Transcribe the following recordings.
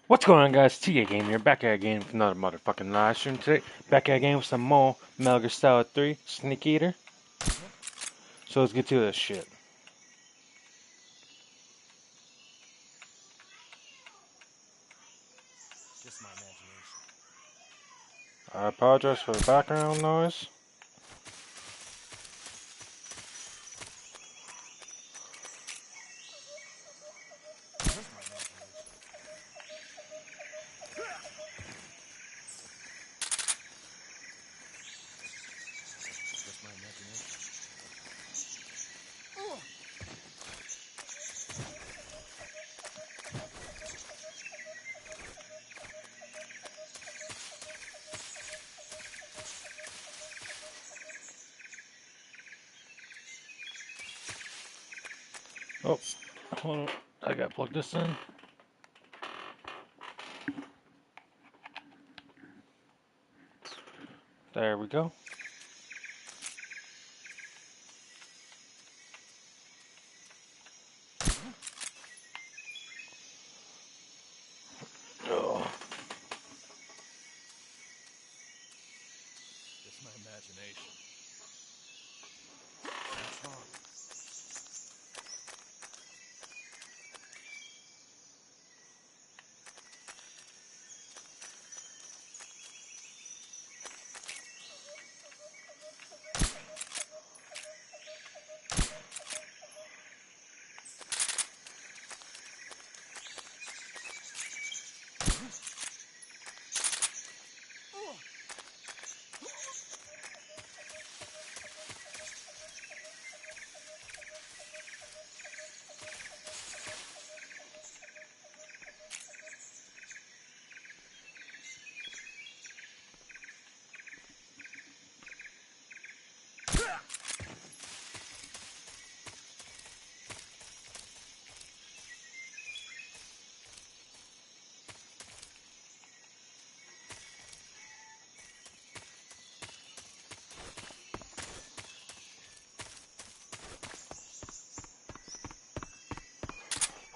What's going on, guys? TA Game here, back at again with another motherfucking live stream today. Back at again with some more Metal Gear Solid 3 Sneak Eater. So let's get to this shit. Just my imagination. I apologize for the background noise. Just my imagination. Just my imagination. Oh, hold on. I gotta plug this in. There we go. Oh. Just my imagination. What's wrong?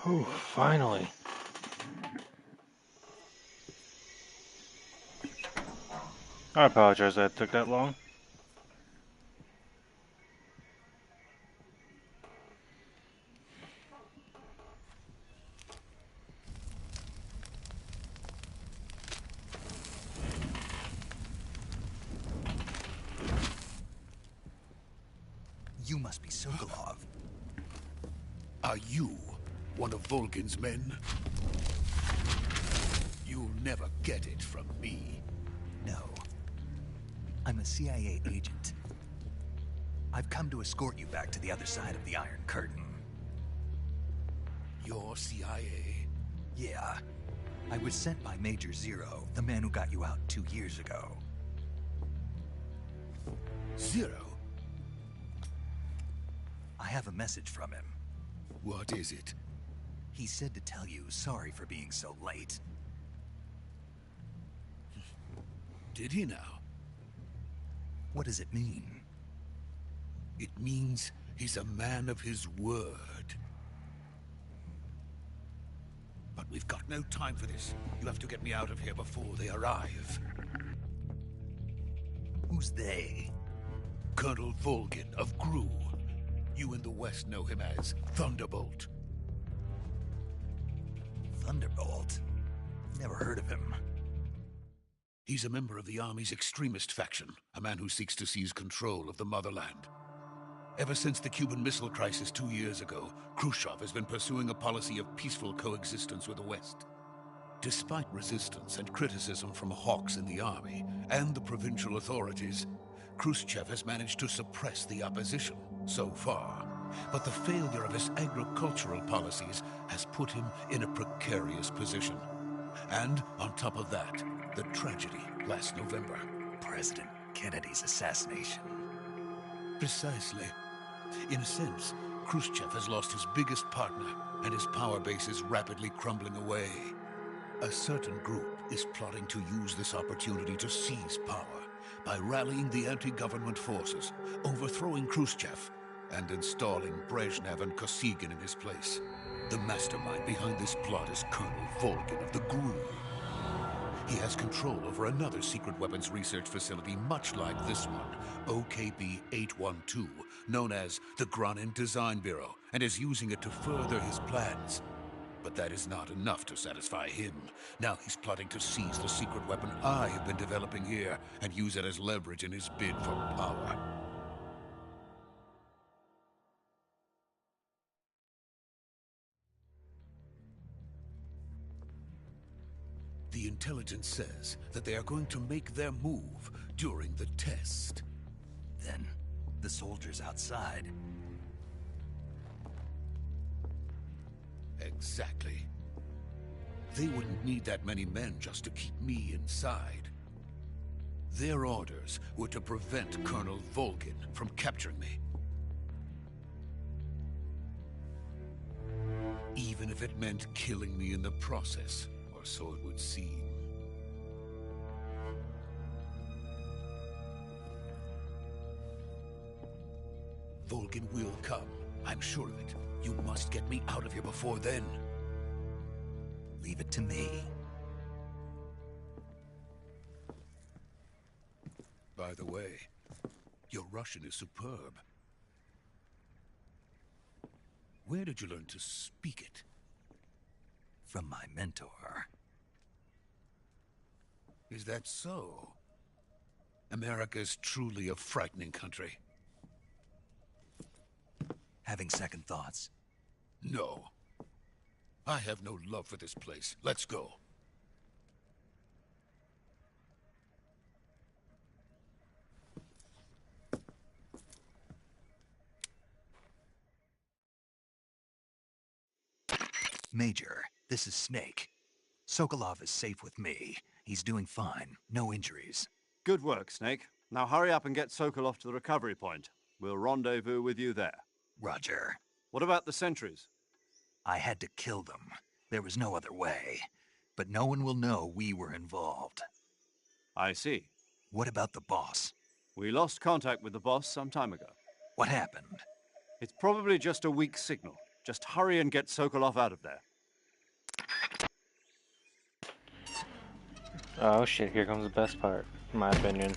Whew, finally. I apologize that it took that long. You must be Sokolov. Are you one of Volgin's men? You'll never get it from me. No. I'm a CIA agent. I've come to escort you back to the other side of the Iron Curtain. You're CIA? Yeah. I was sent by Major Zero, the man who got you out 2 years ago. Zero? I have a message from him. What is it? He said to tell you sorry for being so late. Did he now? What does it mean? It means he's a man of his word. But we've got no time for this. You have to get me out of here before they arrive. Who's they? Colonel Volgin of Gru. You in the West know him as Thunderbolt. Thunderbolt? Never heard of him. He's a member of the Army's extremist faction, a man who seeks to seize control of the motherland. Ever since the Cuban Missile Crisis 2 years ago, Khrushchev has been pursuing a policy of peaceful coexistence with the West. Despite resistance and criticism from hawks in the army and the provincial authorities, Khrushchev has managed to suppress the opposition so far. But the failure of his agricultural policies has put him in a precarious position. And on top of that, the tragedy last November. President Kennedy's assassination. Precisely. In a sense, Khrushchev has lost his biggest partner, and his power base is rapidly crumbling away. A certain group is plotting to use this opportunity to seize power by rallying the anti-government forces, overthrowing Khrushchev, and installing Brezhnev and Kosygin in his place. The mastermind behind this plot is Colonel Volgin of the Gru. He has control over another secret weapons research facility much like this one, OKB-812, known as the Granin Design Bureau, and is using it to further his plans. But that is not enough to satisfy him. Now he's plotting to seize the secret weapon I have been developing here and use it as leverage in his bid for power. The intelligence says that they are going to make their move during the test. Then, the soldiers outside. Exactly. They wouldn't need that many men just to keep me inside. Their orders were to prevent Colonel Volgin from capturing me. Even if it meant killing me in the process, or so it would seem. Volgin will come. I'm sure of it. You must get me out of here before then. Leave it to me. By the way, your Russian is superb. Where did you learn to speak it? From my mentor. Is that so? America is truly a frightening country. Having second thoughts? No. I have no love for this place. Let's go. Major, this is Snake. Sokolov is safe with me. He's doing fine. No injuries. Good work, Snake. Now hurry up and get Sokolov to the recovery point. We'll rendezvous with you there. Roger. What about the sentries? I had to kill them. There was no other way. But no one will know we were involved. I see. What about the boss? We lost contact with the boss some time ago. What happened? It's probably just a weak signal. Just hurry and get Sokolov out of there. Oh shit, here comes the best part, in my opinion.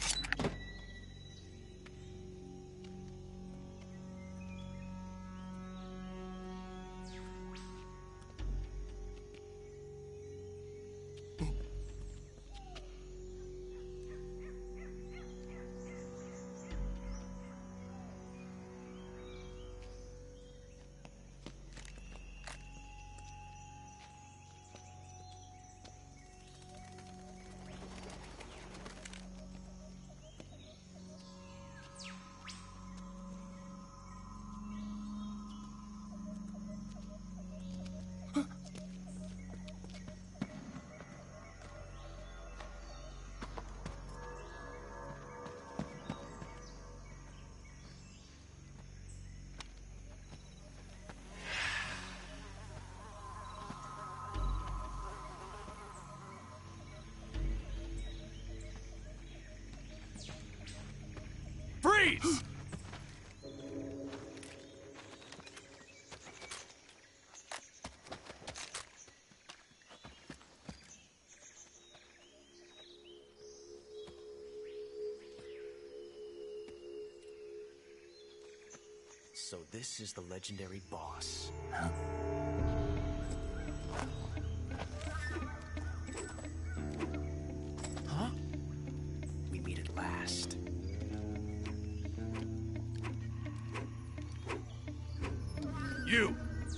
Freeze! So this is the legendary boss. Huh? We meet at last.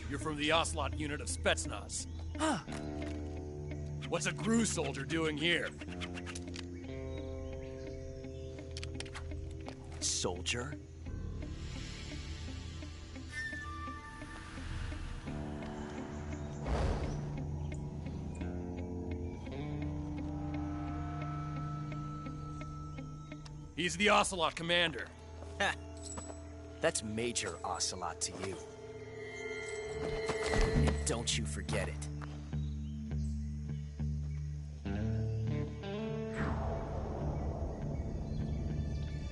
You're from the Ocelot unit of Spetsnaz. Huh. What's a GRU soldier doing here? Soldier? He's the Ocelot commander. Ha! That's Major Ocelot to you. And don't you forget it.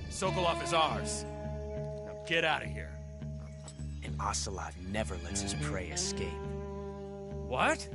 Sokolov is ours. Now get out of here. And Ocelot never lets his prey escape. What?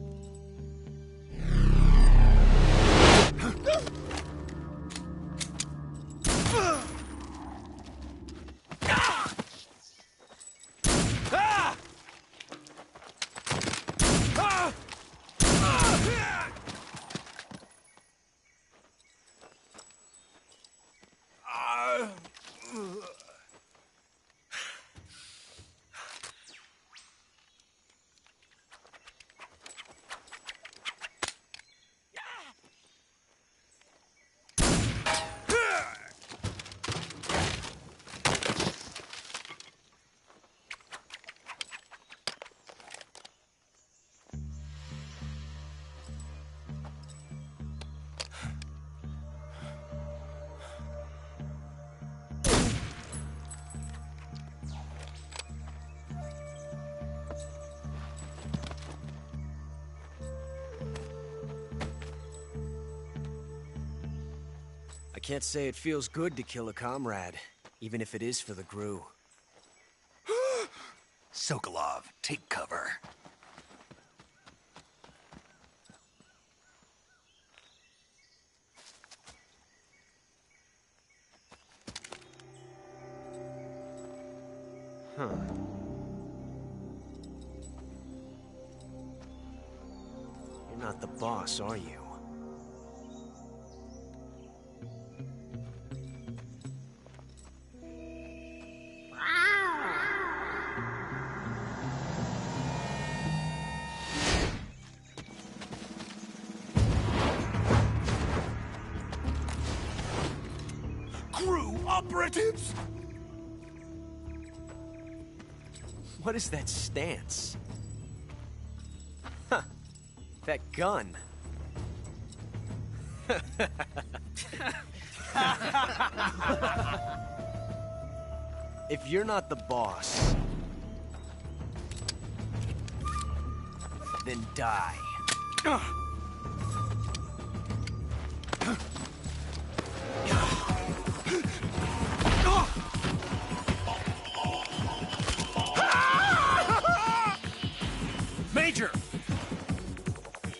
I can't say it feels good to kill a comrade, even if it is for the Gru. Sokolov, take cover. Huh. You're not the boss, are you? Crew operatives! What is that stance? Huh. That gun. If you're not the boss, then die. Major!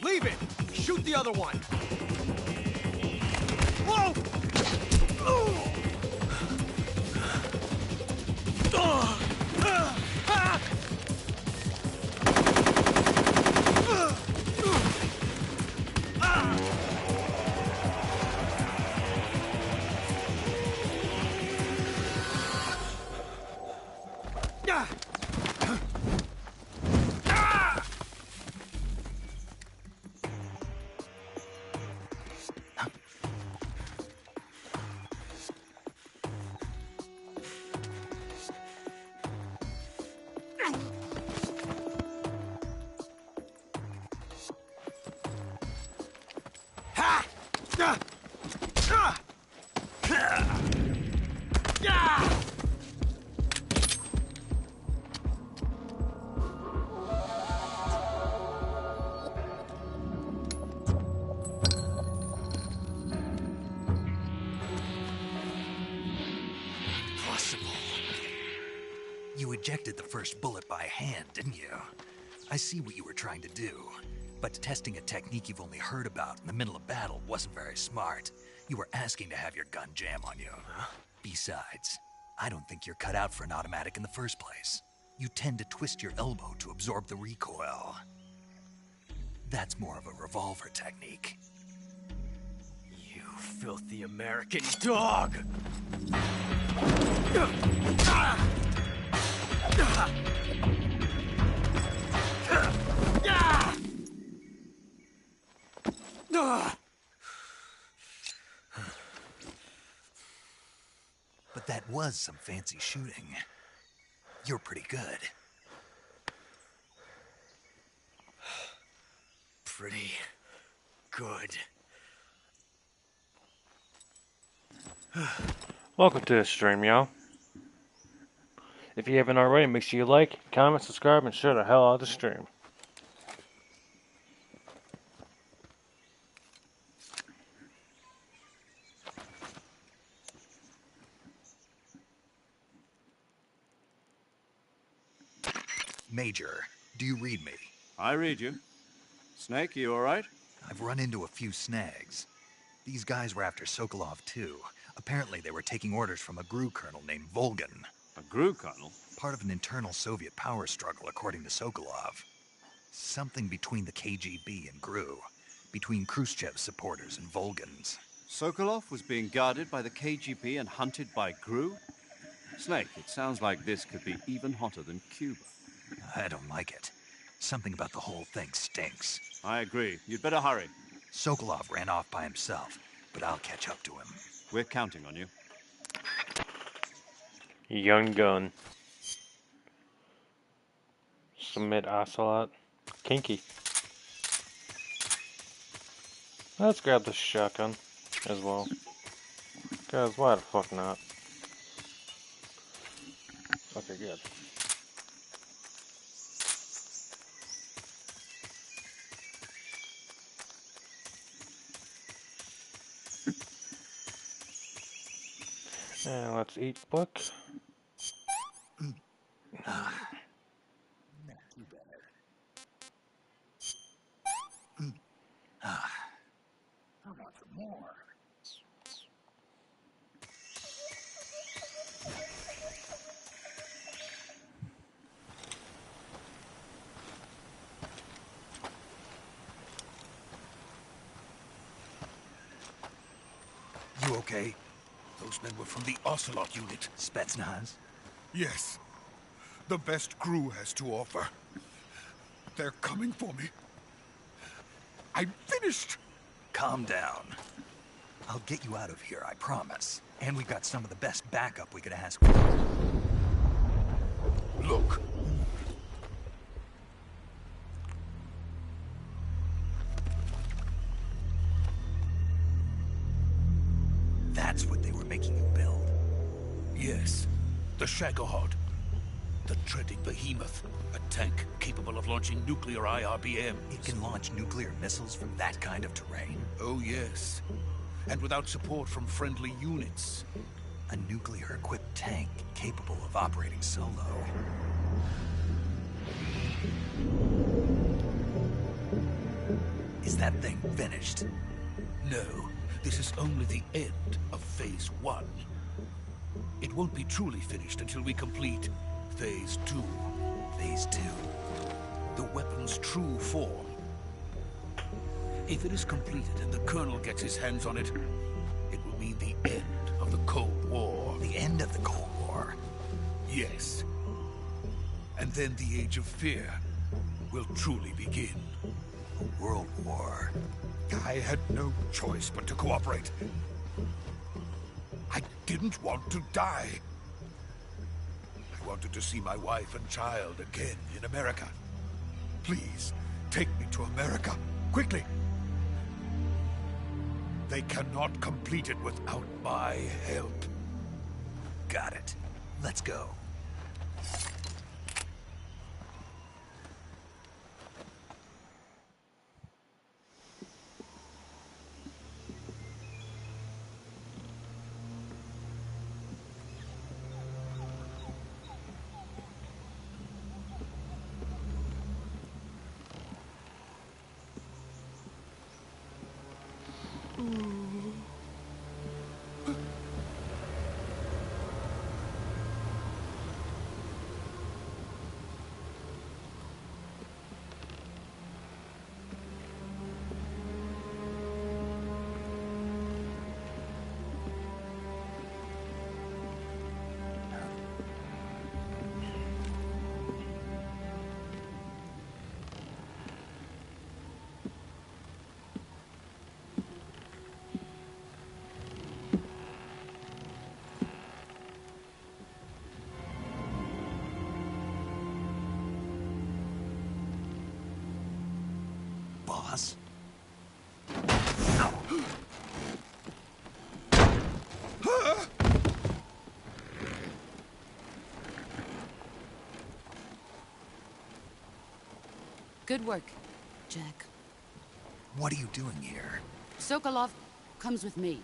Leave it! Shoot the other one! Whoa! You ejected the first bullet by hand, didn't you? I see what you were trying to do. But testing a technique you've only heard about in the middle of battle wasn't very smart. You were asking to have your gun jam on you. Besides, I don't think you're cut out for an automatic in the first place. You tend to twist your elbow to absorb the recoil. That's more of a revolver technique. You filthy American dog! But that was some fancy shooting. You're pretty good. Pretty good. Welcome to the stream, y'all. If you haven't already, make sure you like, comment, subscribe, and share the hell out of the stream. Major, do you read me? I read you. Snake, you alright? I've run into a few snags. These guys were after Sokolov too. Apparently they were taking orders from a GRU colonel named Volgan. A GRU colonel? Part of an internal Soviet power struggle, according to Sokolov. Something between the KGB and GRU. Between Khrushchev's supporters and Volgan's. Sokolov was being guarded by the KGB and hunted by GRU? Snake, it sounds like this could be even hotter than Cuba. I don't like it. Something about the whole thing stinks. I agree. You'd better hurry. Sokolov ran off by himself, but I'll catch up to him. We're counting on you. Young gun. Submit Ocelot. Kinky. Let's grab the shotgun as well. Cause why the fuck not? Okay, good. And let's eat book. You okay? Those men were from the Ocelot unit. Spetsnaz? Yes. The best GRU has to offer. They're coming for me. I'm finished! Calm down. I'll get you out of here, I promise. And we've got some of the best backup we could ask for. Look. That's what they were making you build. Yes. The Shagohod. The treading behemoth. A tank capable of launching nuclear IRBMs. It can launch nuclear missiles from that kind of terrain. Oh, yes. And without support from friendly units. A nuclear-equipped tank capable of operating solo. Is that thing finished? No. This is only the end of Phase 1. It won't be truly finished until we complete Phase 2. Phase 2. The weapon's true form. If it is completed and the Colonel gets his hands on it, it will mean the end of the Cold War. The end of the Cold War? Yes. And then the Age of Fear will truly begin. A world war. I had no choice but to cooperate. I didn't want to die. I wanted to see my wife and child again in America. Please, take me to America, quickly. They cannot complete it without my help. Got it. Let's go. Boss? Good work, Jack. What are you doing here? Sokolov comes with me.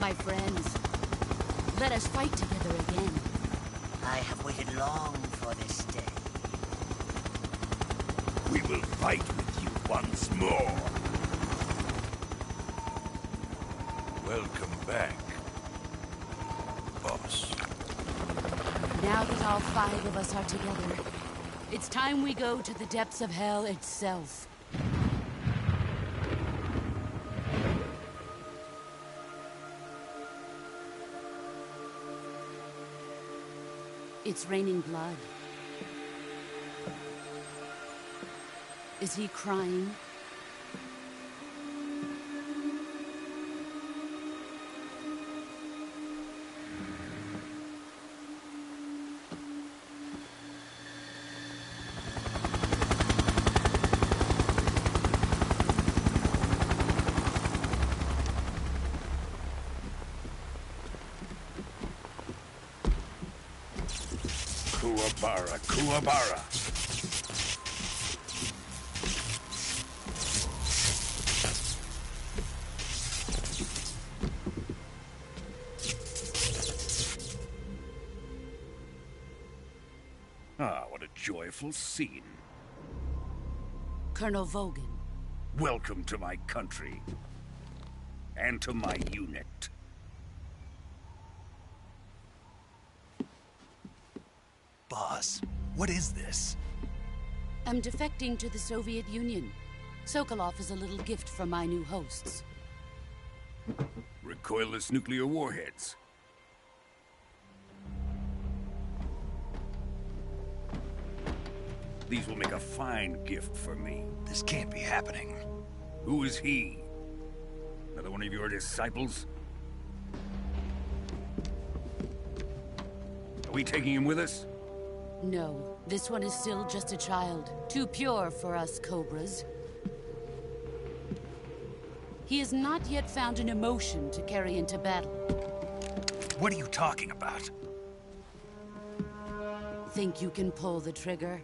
My friends, let us fight together again. I have waited long for this day. We will fight with you once more. Welcome back, boss. Now that all 5 of us are together, it's time we go to the depths of hell itself. It's raining blood. Is he crying? Kuwabara, Kuwabara. Ah, what a joyful scene. Colonel Vogan. Welcome to my country. And to my unit. Boss, what is this? I'm defecting to the Soviet Union. Sokolov is a little gift from my new hosts. Recoilless nuclear warheads. These will make a fine gift for me. This can't be happening. Who is he? Another one of your disciples? Are we taking him with us? No, this one is still just a child. Too pure for us Cobras. He has not yet found an emotion to carry into battle. What are you talking about? Think you can pull the trigger?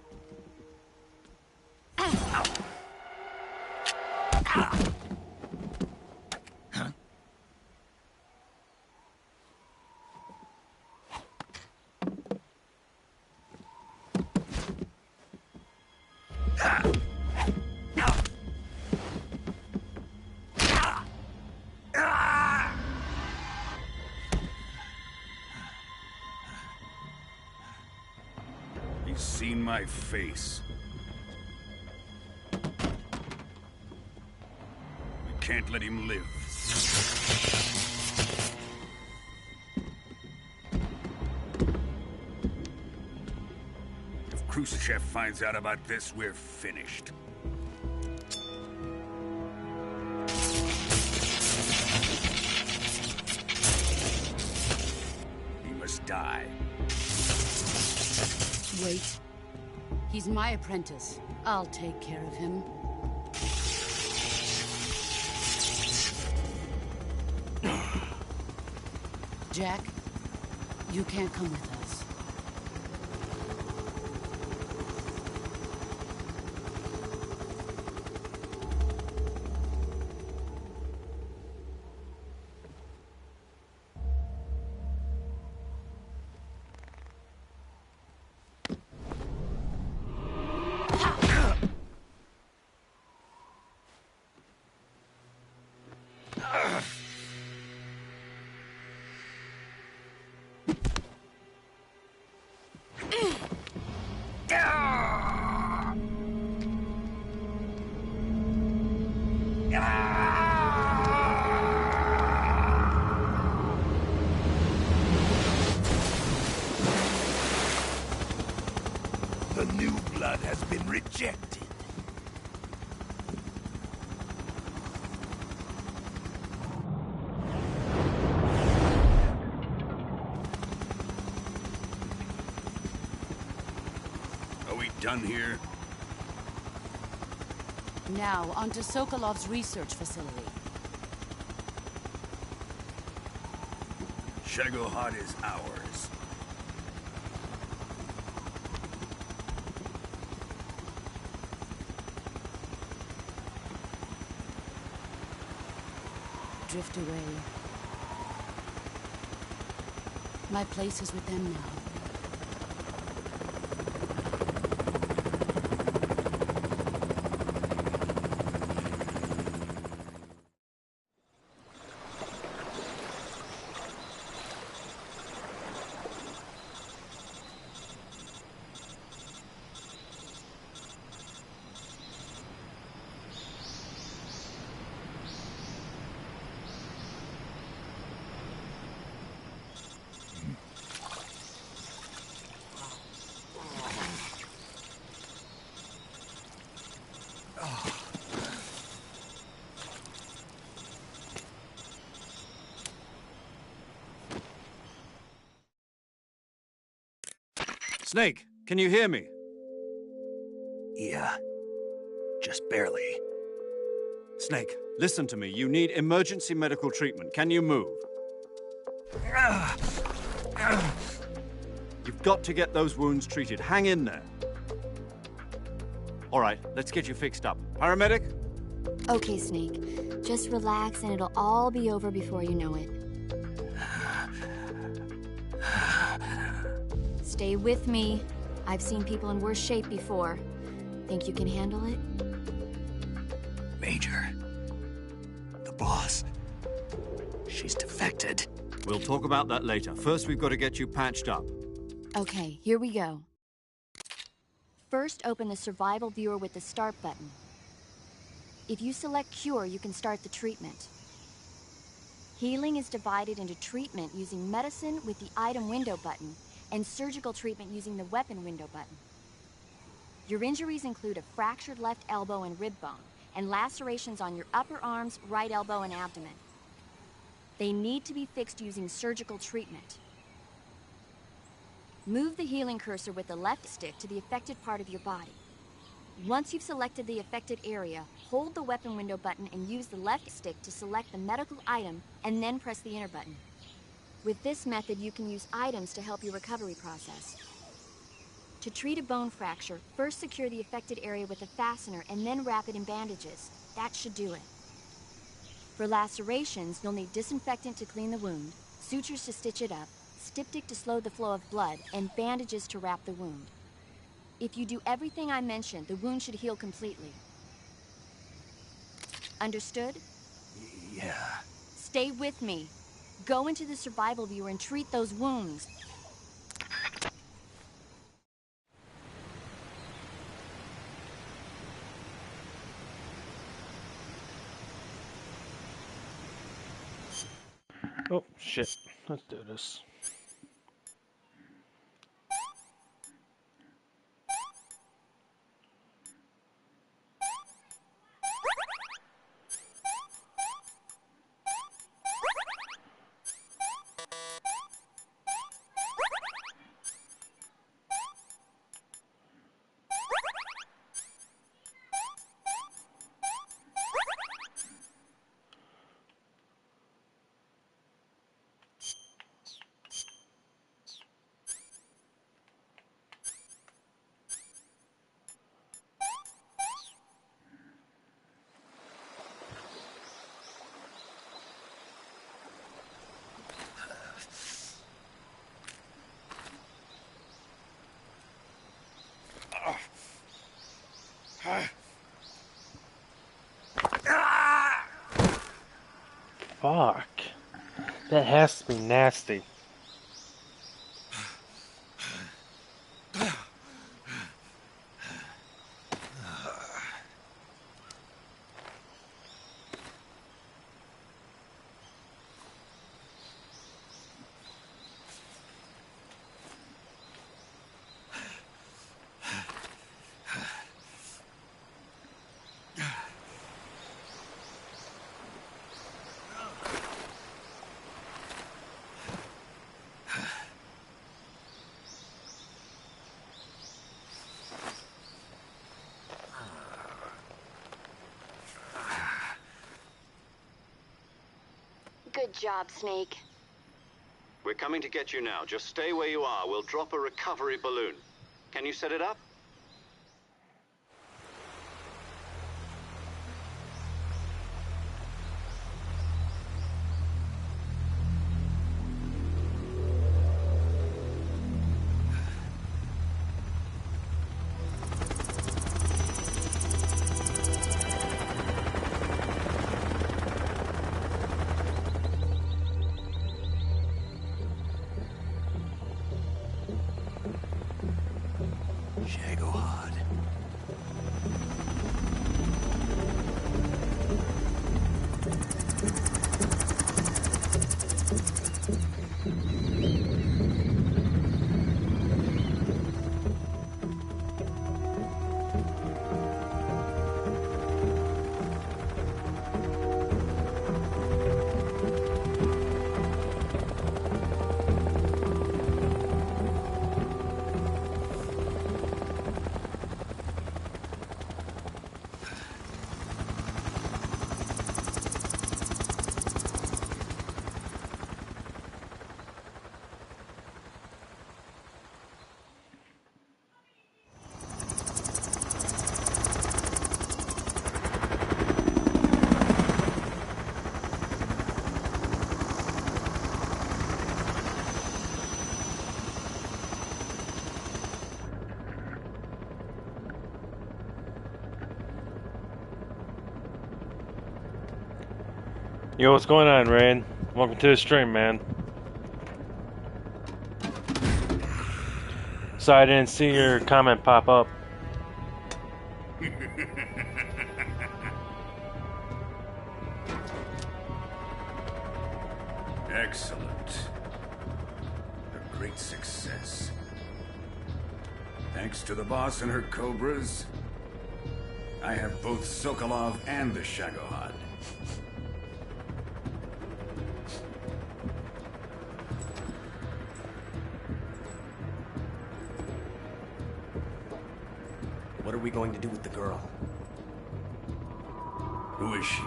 He's seen my face. We can't let him live. If Khrushchev finds out about this, we're finished. He must die. Wait. He's my apprentice. I'll take care of him. Jack, you can't come with us. The new blood has been rejected. Are we done here? Now, onto Sokolov's research facility. Shagohod is ours. Drift away. My place is with them now. Snake, can you hear me? Yeah. Just barely. Snake, listen to me. You need emergency medical treatment. Can you move? You've got to get those wounds treated. Hang in there. All right, let's get you fixed up. Paramedic? Okay, Snake. Just relax and it'll all be over before you know it. Stay with me. I've seen people in worse shape before. Think you can handle it? Major. The boss. She's defected. We'll talk about that later. First, we've got to get you patched up. Okay, here we go. First, open the survival viewer with the start button. If you select cure, you can start the treatment. Healing is divided into treatment using medicine with the item window button and surgical treatment using the weapon window button. Your injuries include a fractured left elbow and rib bone, and lacerations on your upper arms, right elbow, and abdomen. They need to be fixed using surgical treatment. Move the healing cursor with the left stick to the affected part of your body. Once you've selected the affected area, hold the weapon window button and use the left stick to select the medical item, and then press the enter button. With this method, you can use items to help your recovery process. To treat a bone fracture, first secure the affected area with a fastener and then wrap it in bandages. That should do it. For lacerations, you'll need disinfectant to clean the wound, sutures to stitch it up, styptic to slow the flow of blood, and bandages to wrap the wound. If you do everything I mentioned, the wound should heal completely. Understood? Yeah. Stay with me. Go into the survival viewer and treat those wounds. Oh, shit. Let's do this. Fuck. That has to be nasty. Good job, Snake. We're coming to get you now. Just stay where you are. We'll drop a recovery balloon. Can you set it up? Yo, what's going on, Rain? Welcome to the stream, man. Sorry I didn't see your comment pop up. Excellent. A great success. Thanks to the boss and her cobras, I have both Sokolov and the Shagohod. What are we going to do with the girl? Who is she?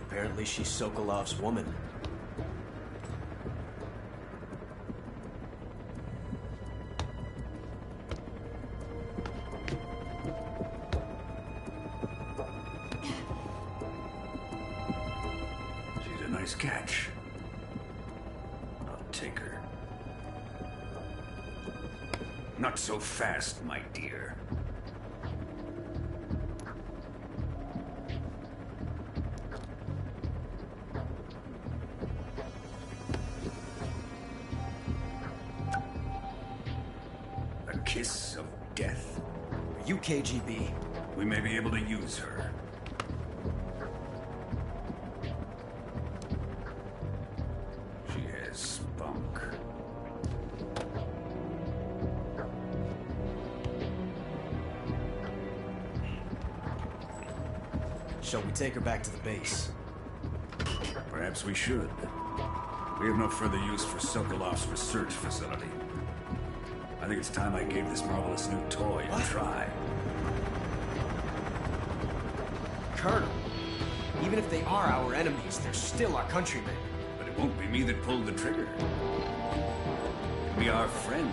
Apparently she's Sokolov's woman. She's a nice catch. I'll take her. Not so fast, my dear. A kiss of death? Are you KGB? We may be able to use her. She has spunk. Shall we take her back to the base? Perhaps we should. We have no further use for Sokolov's research facility. I think it's time I gave this marvelous new toy a try. Colonel, even if they are our enemies, they're still our countrymen. But it won't be me that pulled the trigger. It'll be our friend,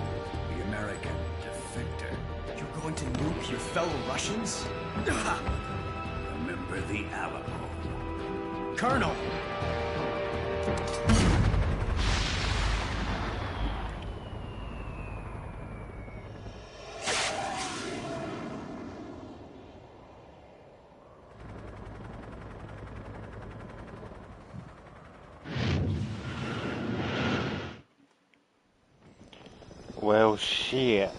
the American defector. You're going to nuke your fellow Russians? Remember the Alamo. Colonel! Well, shit.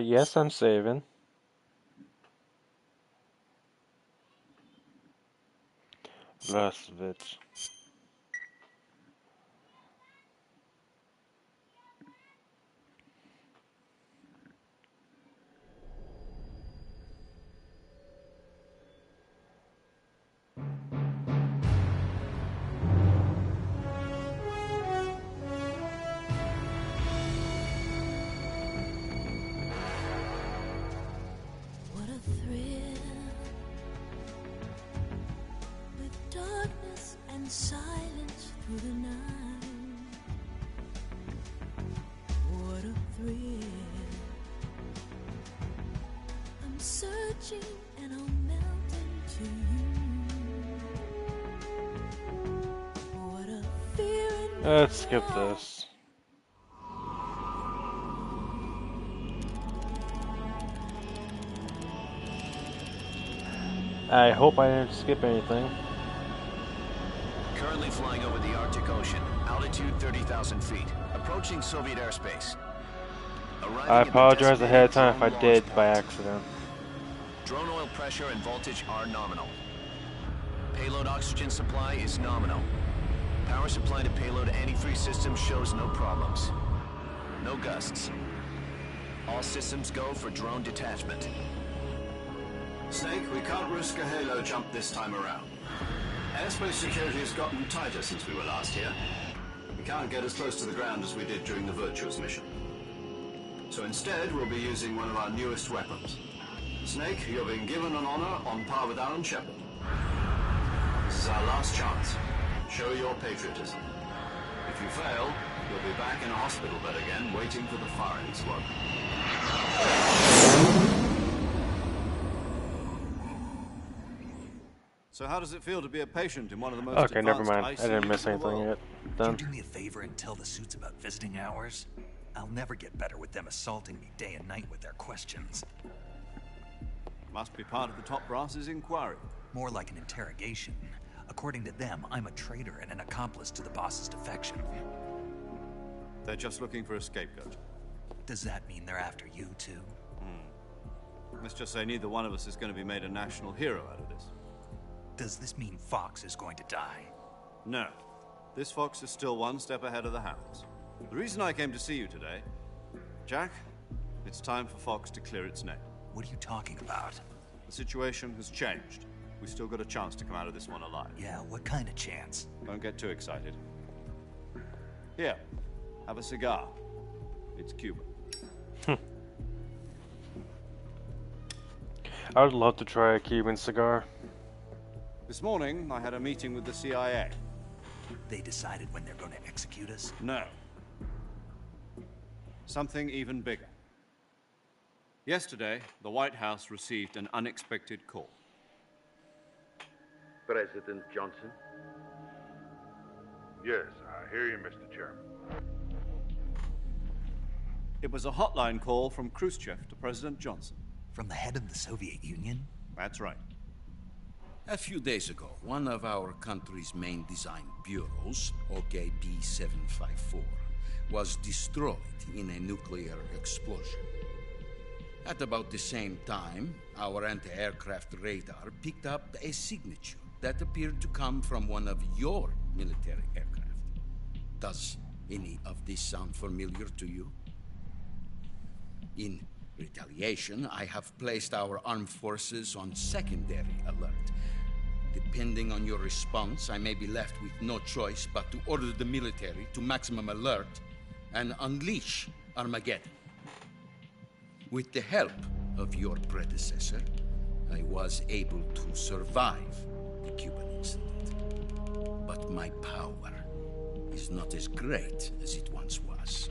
Yes, I'm saving. Rasvich. What a thrill, with darkness and silence through the night. What a thrill, I'm searching and I'll melt into you. What a fear in my Let's skip this. I hope I didn't skip anything. Currently flying over the Arctic Ocean, altitude 30,000 feet, approaching Soviet airspace. I apologize ahead of time if I did by accident. Drone oil pressure and voltage are nominal. Payload oxygen supply is nominal. Power supply to payload antifreeze system shows no problems. No gusts. All systems go for drone detachment. Snake, we can't risk a halo jump this time around. Airspace security has gotten tighter since we were last here. We can't get as close to the ground as we did during the Virtuous mission. So instead, we'll be using one of our newest weapons. Snake, you're being given an honor on par with Alan Shepard. This is our last chance. Show your patriotism. If you fail, you'll be back in a hospital bed again, waiting for the firing squad. So how does it feel to be a patient in one of the most Okay, never advanced mind. I ICUs didn't miss in the anything world? yet. Done. Can you do me a favor and tell the suits about visiting hours? I'll never get better with them assaulting me day and night with their questions. Must be part of the top brass's inquiry. More like an interrogation. According to them, I'm a traitor and an accomplice to the boss's defection. They're just looking for a scapegoat. Does that mean they're after you, too? Let's just say neither one of us is going to be made a national hero out of this. Does this mean Fox is going to die? No. This fox is still one step ahead of the hounds. The reason I came to see you today, Jack, it's time for Fox to clear its name. What are you talking about? The situation has changed. We've still got a chance to come out of this one alive. Yeah, what kind of chance? Don't get too excited. Here, have a cigar. It's Cuban. I would love to try a Cuban cigar. This morning, I had a meeting with the CIA. They decided when they're going to execute us? No. Something even bigger. Yesterday, the White House received an unexpected call. President Johnson? Yes, I hear you, Mr. Chairman. It was a hotline call from Khrushchev to President Johnson. From the head of the Soviet Union? That's right. A few days ago, one of our country's main design bureaus, OKB 754, was destroyed in a nuclear explosion. At about the same time, our anti-aircraft radar picked up a signature that appeared to come from one of your military aircraft. Does any of this sound familiar to you? In retaliation, I have placed our armed forces on secondary alert. Depending on your response, I may be left with no choice but to order the military to maximum alert and unleash Armageddon. With the help of your predecessor, I was able to survive the Cuban incident. But my power is not as great as it once was.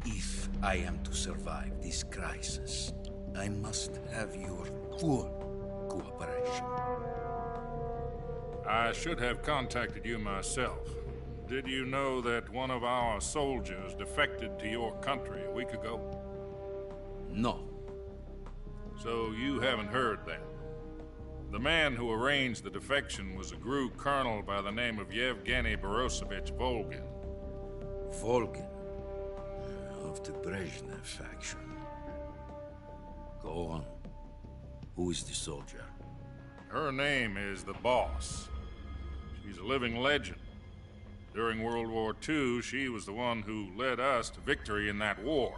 If I am to survive this crisis, I must have your full cooperation. I should have contacted you myself. Did you know that one of our soldiers defected to your country a week ago? No. So you haven't heard that. The man who arranged the defection was a GRU colonel by the name of Yevgeny Borosovich Volgin. Volgin? Of the Brezhnev faction. Go on. Who is the soldier? Her name is the Boss. She's a living legend. During World War II, she was the one who led us to victory in that war.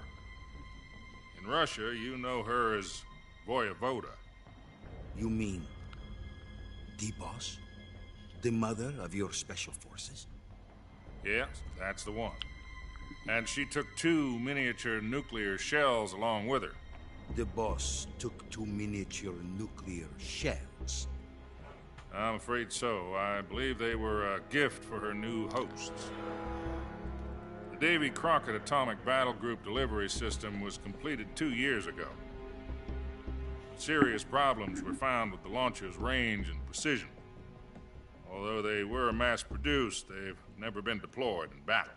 In Russia, you know her as Voyevoda. You mean the Boss? The mother of your special forces? Yes, that's the one. And she took 2 miniature nuclear shells along with her. The Boss took 2 miniature nuclear shells? I'm afraid so. I believe they were a gift for her new hosts. The Davy Crockett Atomic Battle Group delivery system was completed 2 years ago. Serious problems were found with the launcher's range and precision. Although they were mass-produced, they've never been deployed in battle.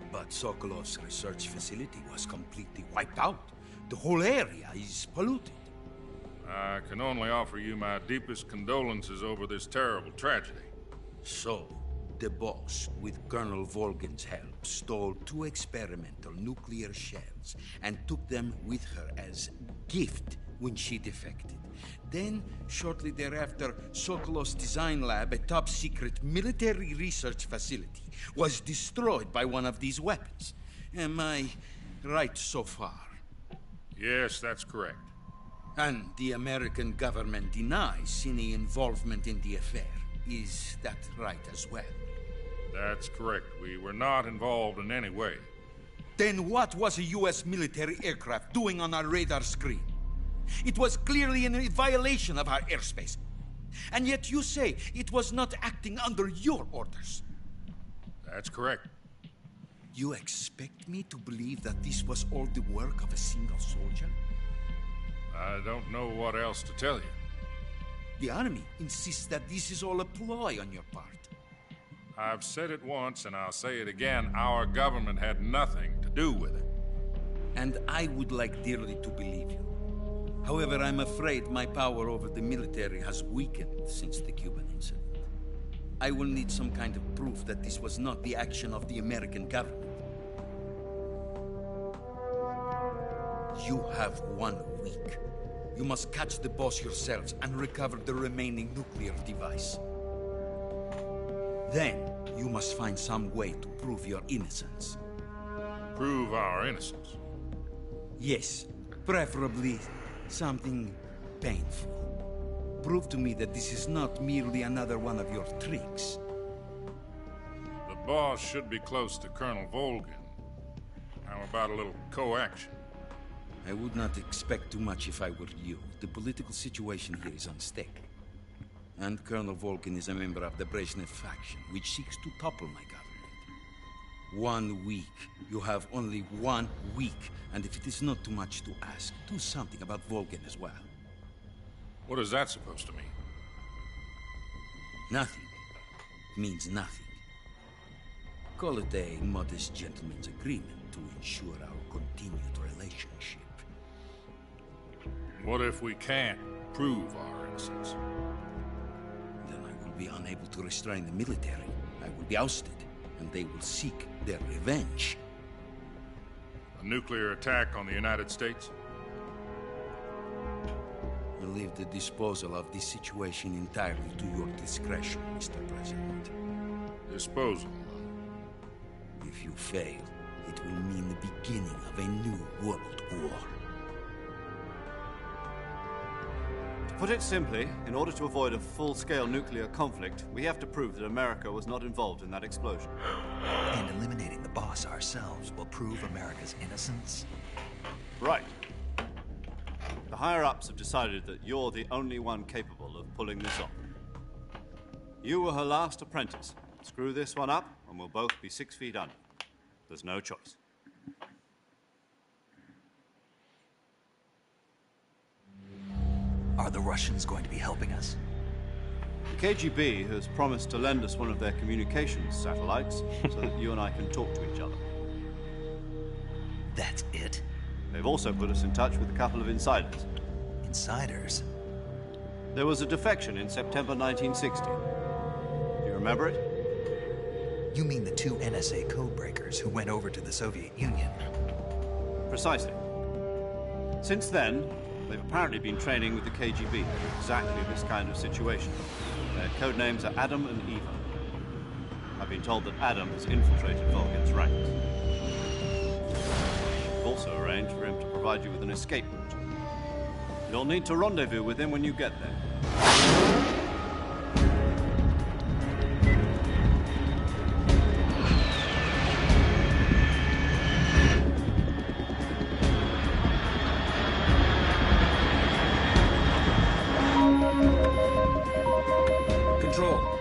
But Sokolov's research facility was completely wiped out. The whole area is polluted. I can only offer you my deepest condolences over this terrible tragedy. So, the Boss, with Colonel Volgin's help, stole 2 experimental nuclear shells and took them with her as gift when she defected. Then, shortly thereafter, Sokolov's design lab, a top-secret military research facility, was destroyed by one of these weapons. Am I right so far? Yes, that's correct. And the American government denies any involvement in the affair. Is that right as well? That's correct. We were not involved in any way. Then what was a U.S. military aircraft doing on our radar screen? It was clearly in violation of our airspace. And yet you say it was not acting under your orders. That's correct. You expect me to believe that this was all the work of a single soldier? I don't know what else to tell you. The Army insists that this is all a ploy on your part. I've said it once, and I'll say it again. Our government had nothing to do with it. And I would like dearly to believe you. However, I'm afraid my power over the military has weakened since the Cuban incident. I will need some kind of proof that this was not the action of the American government. You have 1 week. You must catch the boss yourselves and recover the remaining nuclear device. Then, you must find some way to prove your innocence. Prove our innocence? Yes, preferably something painful. Prove to me that this is not merely another one of your tricks. The boss should be close to Colonel Volgin. How about a little co-action? I would not expect too much if I were you. The political situation here is unstable. And Colonel Volgin is a member of the Brezhnev faction, which seeks to topple my government. 1 week. You have only 1 week. And if it is not too much to ask, do something about Volgin as well. What is that supposed to mean? Nothing. It means nothing. Call it a modest gentleman's agreement to ensure our continued relationship. What if we can't prove our innocence? Then I will be unable to restrain the military. I will be ousted, and they will seek their revenge. A nuclear attack on the United States? I leave the disposal of this situation entirely to your discretion, Mr. President. Disposal? If you fail, it will mean the beginning of a new world war. To put it simply, in order to avoid a full-scale nuclear conflict, we have to prove that America was not involved in that explosion. And eliminating the boss ourselves will prove America's innocence? Right. The higher-ups have decided that you're the only one capable of pulling this off. You were her last apprentice. Screw this one up, and we'll both be 6 feet under. There's no choice. Are the Russians going to be helping us? The KGB has promised to lend us one of their communications satellites so that you and I can talk to each other. That's it? They've also put us in touch with a couple of insiders. Insiders? There was a defection in September 1960. Do you remember it? You mean the 2 NSA codebreakers who went over to the Soviet Union? Precisely. Since then, they've apparently been training with the KGB in exactly this kind of situation. Their code names are Adam and Eva. I've been told that Adam has infiltrated Volgin's ranks. We've also arranged for him to provide you with an escape route. You'll need to rendezvous with him when you get there.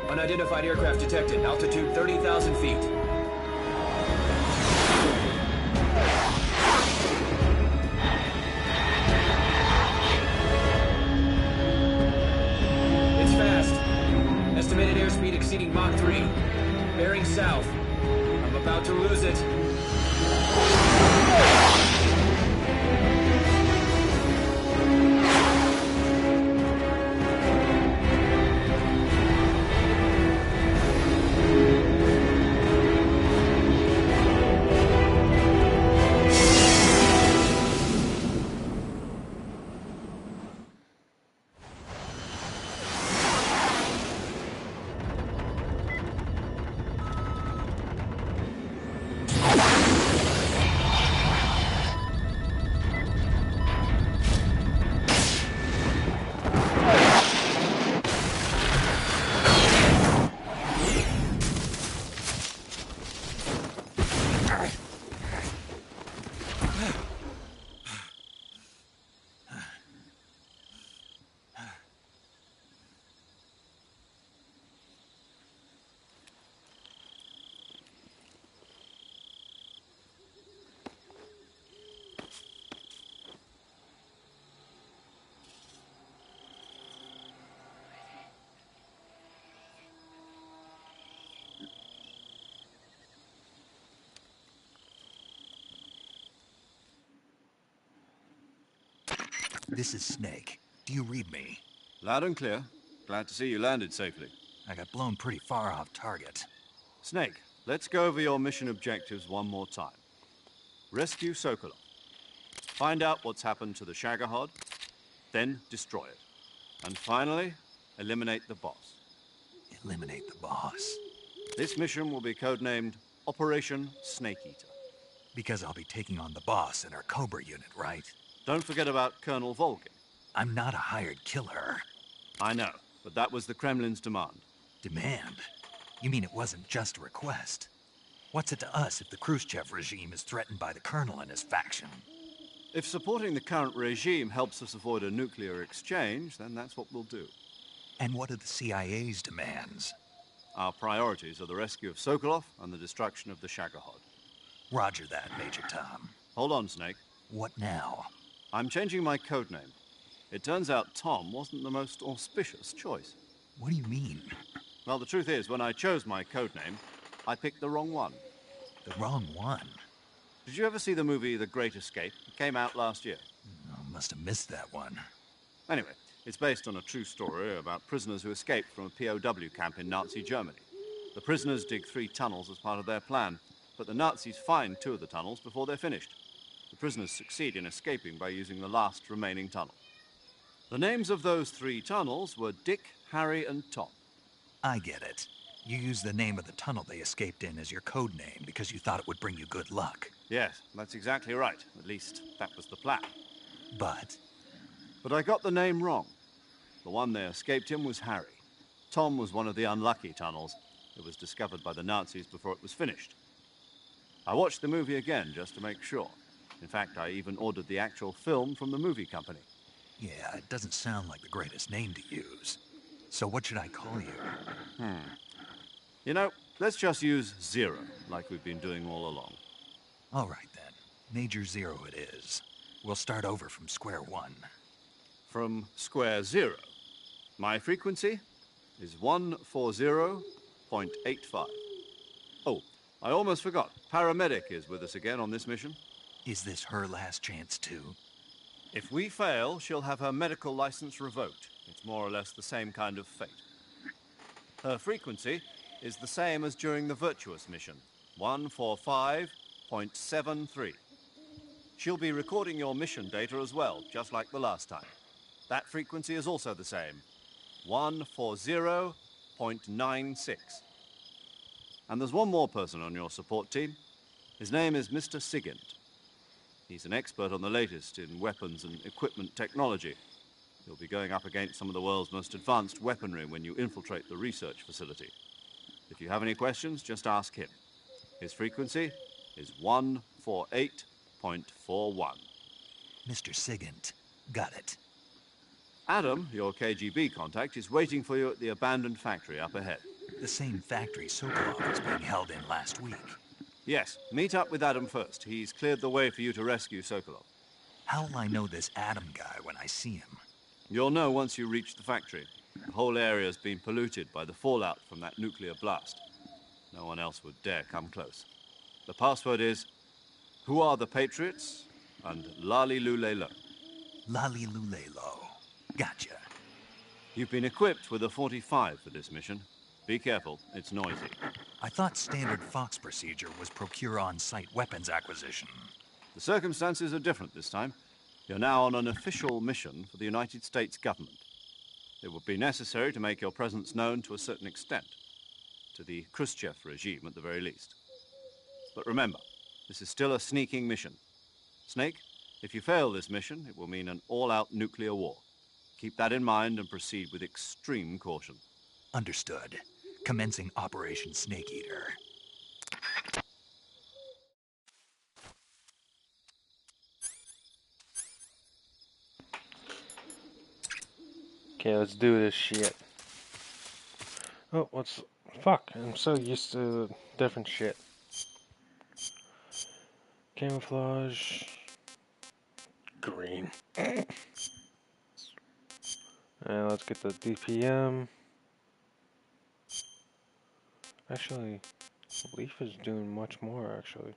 Unidentified aircraft detected. Altitude 30,000 feet. It's fast. Estimated airspeed exceeding Mach 3. Bearing south. I'm about to lose it. This is Snake. Do you read me? Loud and clear. Glad to see you landed safely. I got blown pretty far off target. Snake, let's go over your mission objectives one more time. Rescue Sokolov. Find out what's happened to the Shagohod, then destroy it. And finally, eliminate the boss. Eliminate the boss? This mission will be codenamed Operation Snake Eater. Because I'll be taking on the boss in our Cobra unit, right? Don't forget about Colonel Volgin. I'm not a hired killer. I know, but that was the Kremlin's demand. Demand? You mean it wasn't just a request? What's it to us if the Khrushchev regime is threatened by the Colonel and his faction? If supporting the current regime helps us avoid a nuclear exchange, then that's what we'll do. And what are the CIA's demands? Our priorities are the rescue of Sokolov and the destruction of the Shagohod. Roger that, Major Tom. Hold on, Snake. What now? I'm changing my codename. It turns out Tom wasn't the most auspicious choice. What do you mean? Well, the truth is, when I chose my codename, I picked the wrong one. The wrong one? Did you ever see the movie The Great Escape? It came out last year. I must have missed that one. Anyway, it's based on a true story about prisoners who escaped from a POW camp in Nazi Germany. The prisoners dig 3 tunnels as part of their plan, but the Nazis find 2 of the tunnels before they're finished. The prisoners succeed in escaping by using the last remaining tunnel. The names of those 3 tunnels were Dick, Harry, and Tom. I get it. You used the name of the tunnel they escaped in as your code name because you thought it would bring you good luck. Yes, that's exactly right. At least, that was the plan. But I got the name wrong. The one they escaped in was Harry. Tom was one of the unlucky tunnels. It was discovered by the Nazis before it was finished. I watched the movie again just to make sure. In fact, I even ordered the actual film from the movie company. Yeah, it doesn't sound like the greatest name to use. So what should I call you? You know, let's just use Zero, like we've been doing all along. All right, then. Major Zero it is. We'll start over from square one. From square 0. My frequency is 140.85. Oh, I almost forgot. Paramedic is with us again on this mission. Is this her last chance, too? If we fail, she'll have her medical license revoked. It's more or less the same kind of fate. Her frequency is the same as during the Virtuous mission, 145.73. She'll be recording your mission data as well, just like the last time. That frequency is also the same, 140.96. And there's one more person on your support team. His name is Mr. Sigint. He's an expert on the latest in weapons and equipment technology. You'll be going up against some of the world's most advanced weaponry when you infiltrate the research facility. If you have any questions, just ask him. His frequency is 148.41. Mr. Sigint. Got it. Adam, your KGB contact, is waiting for you at the abandoned factory up ahead. The same factory Sokolov was being held in last week. Yes, meet up with Adam first. He's cleared the way for you to rescue Sokolov. How will I know this Adam guy when I see him? You'll know once you reach the factory. The whole area's been polluted by the fallout from that nuclear blast. No one else would dare come close. The password is, "Who are the Patriots?" and Lali Lulelo. Lali Lulelo. Gotcha. You've been equipped with a 45 for this mission. Be careful, it's noisy. I thought standard Fox procedure was procure on-site weapons acquisition. The circumstances are different this time. You're now on an official mission for the United States government. It would be necessary to make your presence known to a certain extent. To the Khrushchev regime, at the very least. But remember, this is still a sneaking mission. Snake, if you fail this mission, it will mean an all-out nuclear war. Keep that in mind and proceed with extreme caution. Understood. Commencing Operation Snake Eater. Okay, let's do this shit. Oh, what's... Fuck, I'm so used to different shit. Camouflage... Green. And let's get the DPM. Actually, Leaf is doing much more, actually.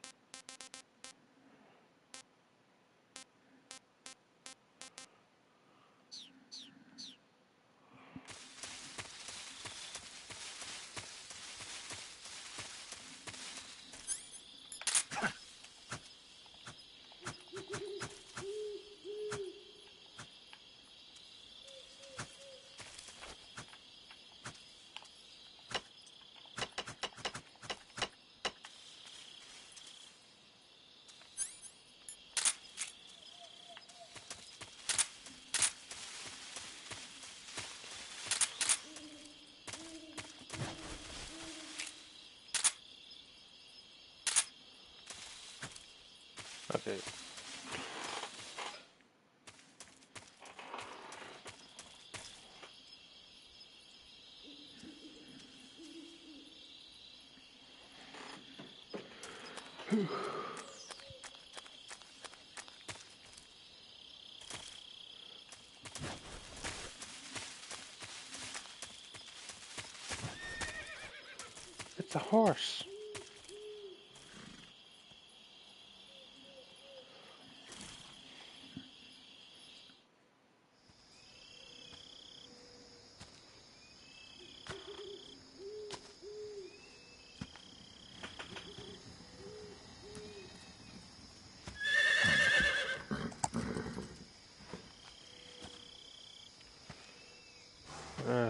It's a horse.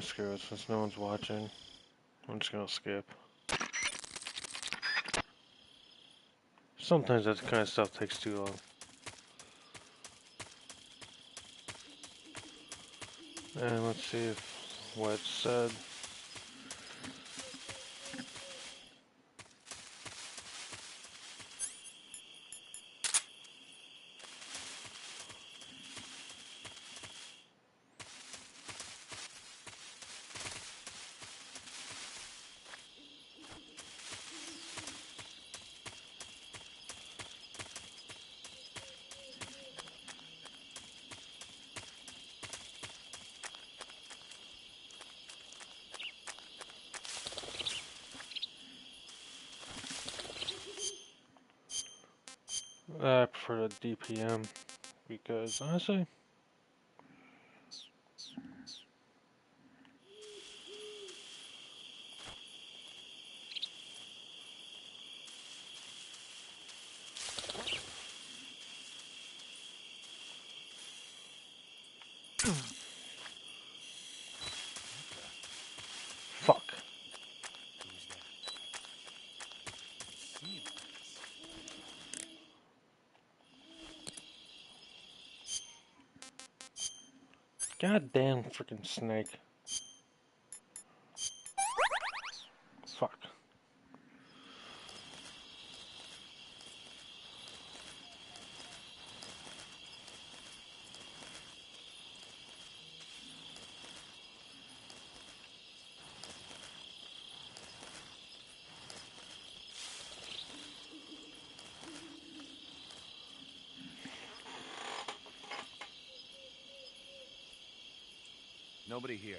Screw it, since no one's watching. I'm just gonna skip. Sometimes that kind of stuff takes too long. And let's see if what it said. I prefer the DPM because honestly, fuck. Goddamn freaking snake. Fuck. Nobody here.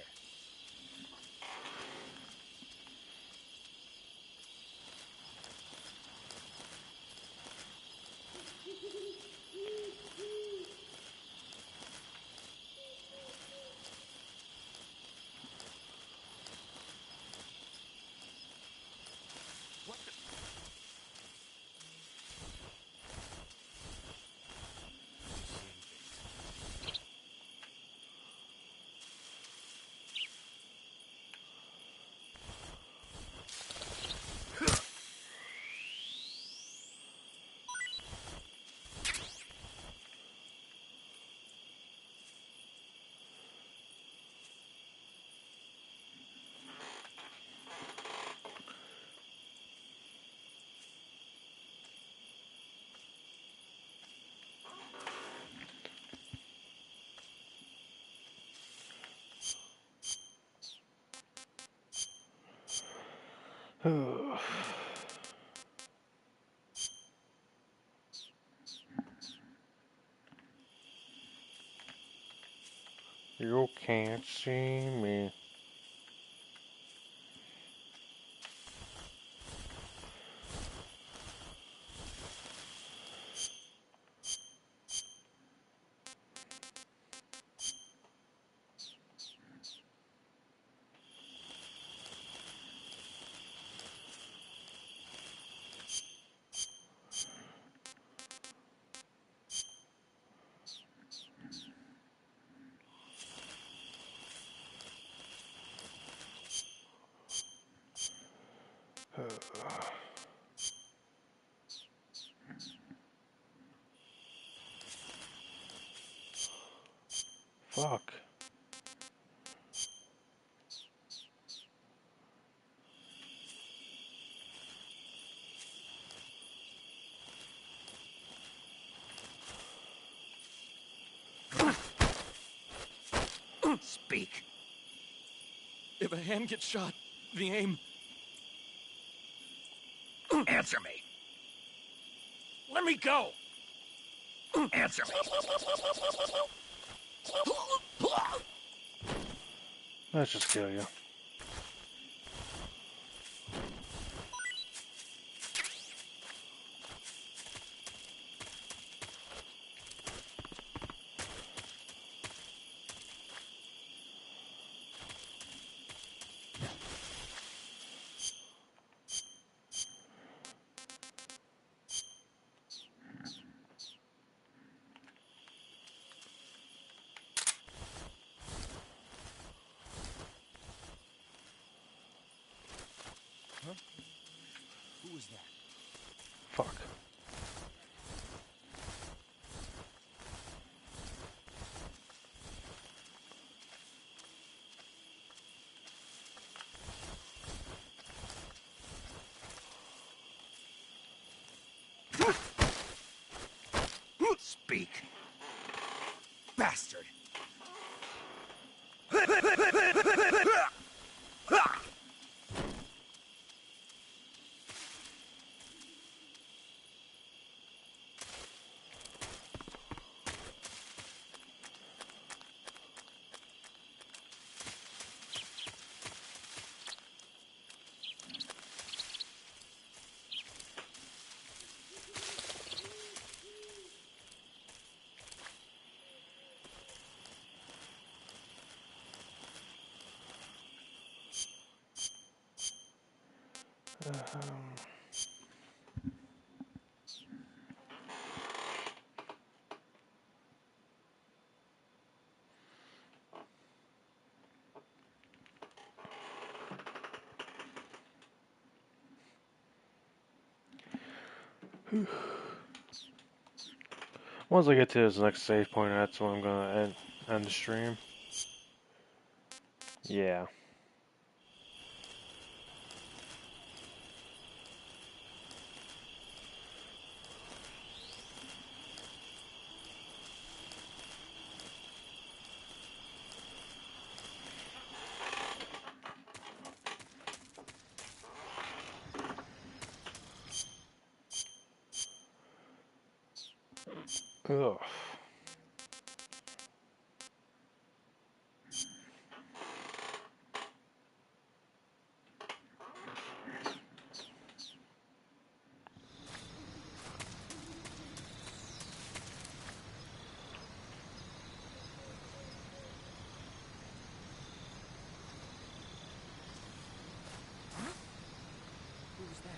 You can't see me. Fuck. Speak. If a hand gets shot, the aim... Answer me. Let me go! Answer. Let's just kill you. Who was that? Fuck. Speak. Bastard. Once I get to this next save point, that's when I'm gonna end the stream. Yeah. Ugh. Who was that?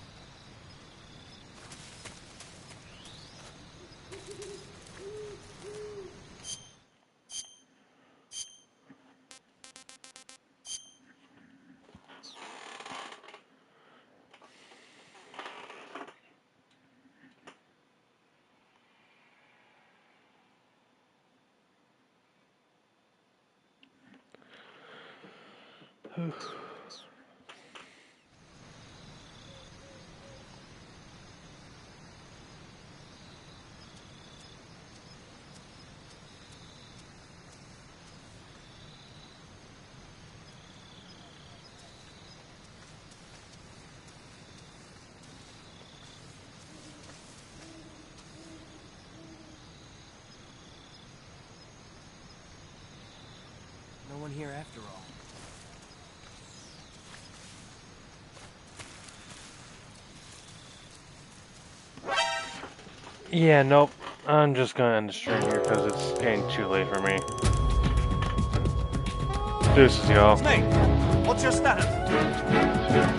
No one here after all. Yeah, nope. I'm just gonna end the stream here because it's getting too late for me. Deuces, y'all. Snake, what's your status?